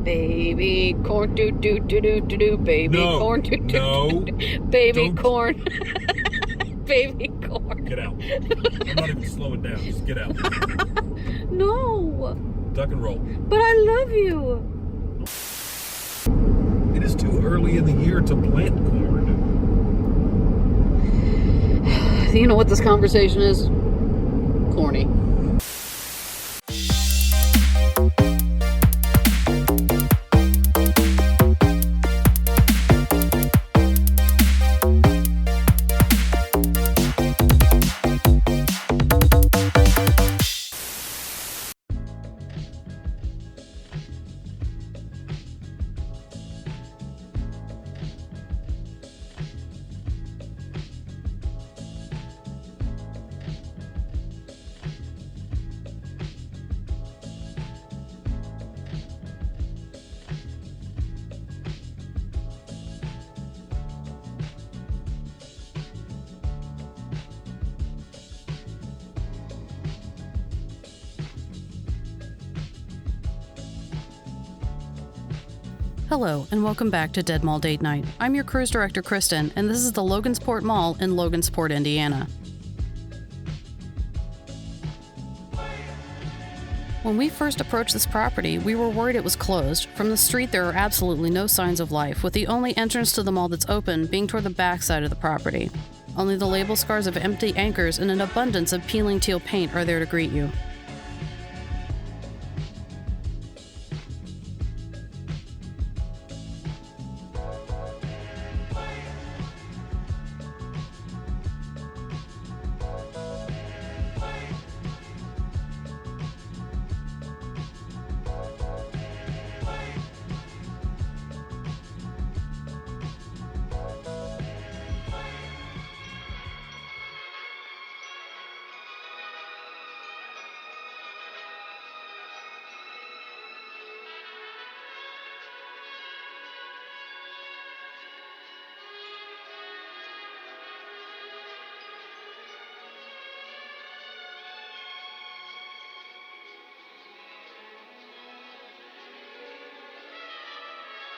Baby corn, do do do do do do. Baby corn, do do do do. Baby corn. Baby corn. Get out. I'm not even slowing down. Just get out. No. Duck and roll. But I love you. It is too early in the year to plant corn. You know what this conversation is? Corny. Hello, and welcome back to Dead Mall Date Night. I'm your cruise director, Kristen, and this is the Logansport Mall in Logansport, Indiana. When we first approached this property, we were worried it was closed. From the street, there are absolutely no signs of life, with the only entrance to the mall that's open being toward the back side of the property. Only the label scars of empty anchors and an abundance of peeling teal paint are there to greet you.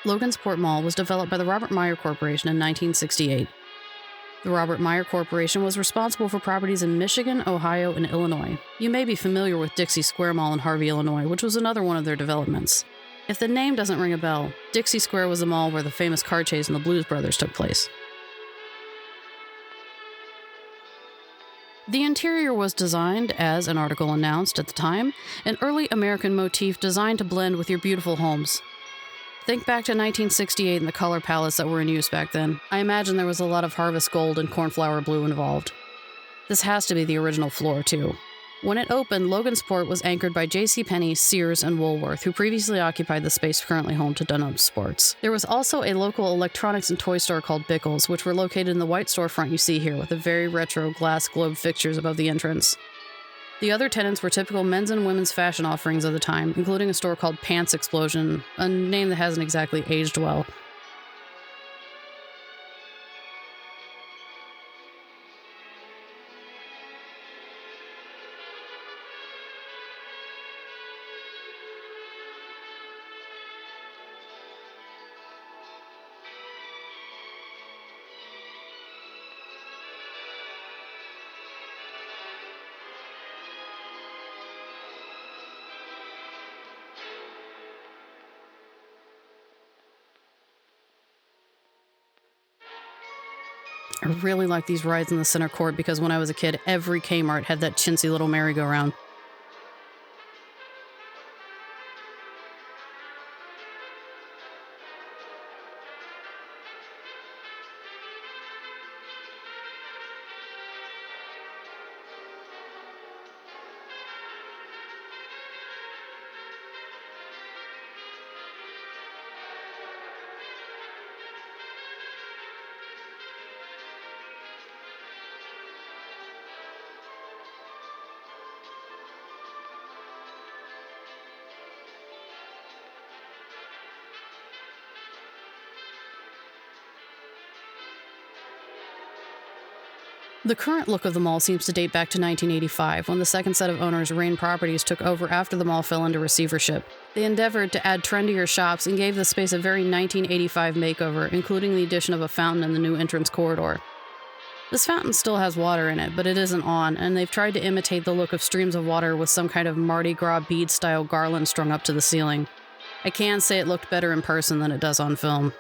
Logansport Mall was developed by the Robert Meyer Corporation in 1968. The Robert Meyer Corporation was responsible for properties in Michigan, Ohio, and Illinois. You may be familiar with Dixie Square Mall in Harvey, Illinois, which was another one of their developments. If the name doesn't ring a bell, Dixie Square was the mall where the famous car chase in the Blues Brothers took place. The interior was designed, as an article announced at the time, an early American motif designed to blend with your beautiful homes. Think back to 1968 and the color palettes that were in use back then. I imagine there was a lot of harvest gold and cornflower blue involved. This has to be the original floor, too. When it opened, Logansport was anchored by JCPenney, Sears, and Woolworth, who previously occupied the space currently home to Dunham Sports. There was also a local electronics and toy store called Bickles, which were located in the white storefront you see here with the very retro glass globe fixtures above the entrance. The other tenants were typical men's and women's fashion offerings of the time, including a store called Pants Explosion, a name that hasn't exactly aged well. I really like these rides in the center court because when I was a kid, every Kmart had that chintzy little merry-go-round. The current look of the mall seems to date back to 1985, when the second set of owners, Rain Properties, took over after the mall fell into receivership. They endeavored to add trendier shops and gave the space a very 1985 makeover, including the addition of a fountain in the new entrance corridor. This fountain still has water in it, but it isn't on, and they've tried to imitate the look of streams of water with some kind of Mardi Gras bead-style garland strung up to the ceiling. I can say it looked better in person than it does on film.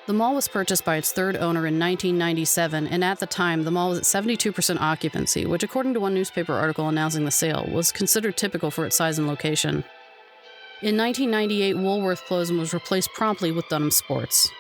The mall was purchased by its third owner in 1997, and at the time, the mall was at 72% occupancy, which, according to one newspaper article announcing the sale, was considered typical for its size and location. In 1998, Woolworth closed and was replaced promptly with Dunham Sports.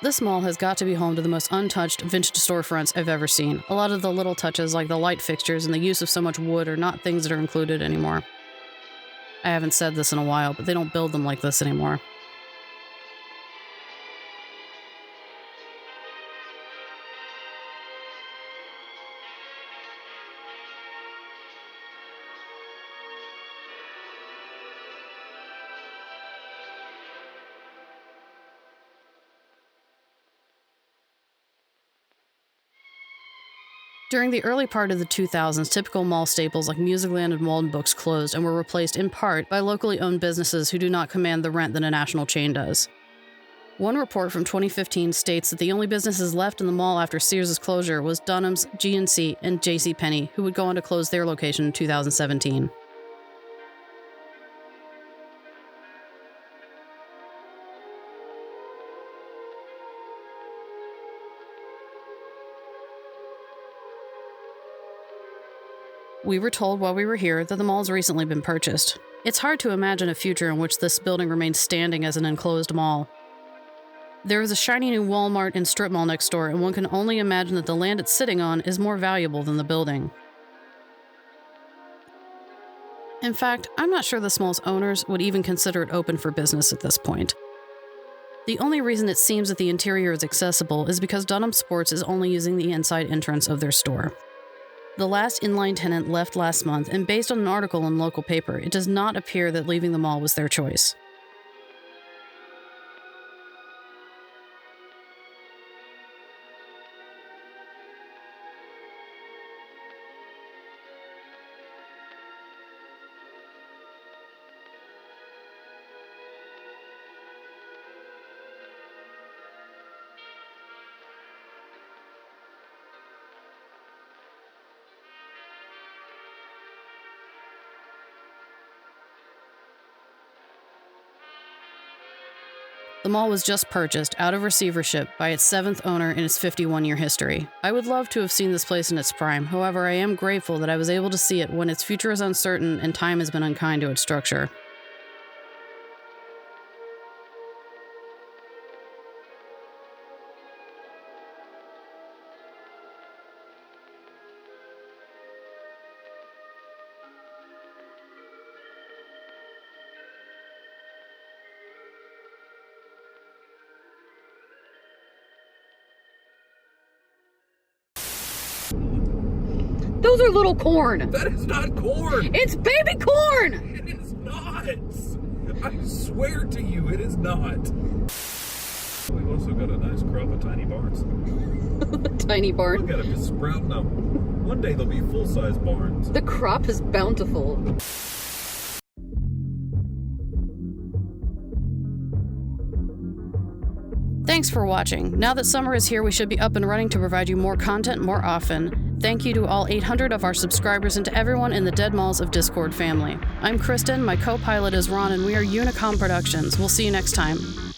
This mall has got to be home to the most untouched vintage storefronts I've ever seen. A lot of the little touches, like the light fixtures and the use of so much wood, are not things that are included anymore. I haven't said this in a while, but they don't build them like this anymore. During the early part of the 2000s, typical mall staples like Musicland and Walden Books closed and were replaced in part by locally owned businesses who do not command the rent that a national chain does. One report from 2015 states that the only businesses left in the mall after Sears' closure was Dunham's, G&C, and JCPenney, who would go on to close their location in 2017. We were told while we were here that the mall has recently been purchased. It's hard to imagine a future in which this building remains standing as an enclosed mall. There is a shiny new Walmart and strip mall next door, and one can only imagine that the land it's sitting on is more valuable than the building. In fact, I'm not sure the mall's owners would even consider it open for business at this point. The only reason it seems that the interior is accessible is because Dunham Sports is only using the inside entrance of their store. The last inline tenant left last month, and based on an article in a local paper, it does not appear that leaving the mall was their choice. The mall was just purchased out of receivership by its 7th owner in its 51-year history. I would love to have seen this place in its prime. However, I am grateful that I was able to see it when its future is uncertain and time has been unkind to its structure. Those are little corn. That is not corn. It's baby corn. It is not. I swear to you, it is not. We've also got a nice crop of tiny barns. Tiny barn. Look at them just sprouting up. One day they'll be full-size barns. The crop is bountiful. Thanks for watching. Now that summer is here, we should be up and running to provide you more content more often. Thank you to all 800 of our subscribers and to everyone in the Dead Malls of Discord family. I'm Kristen, my co-pilot is Ron, and we are Unicom Productions. We'll see you next time.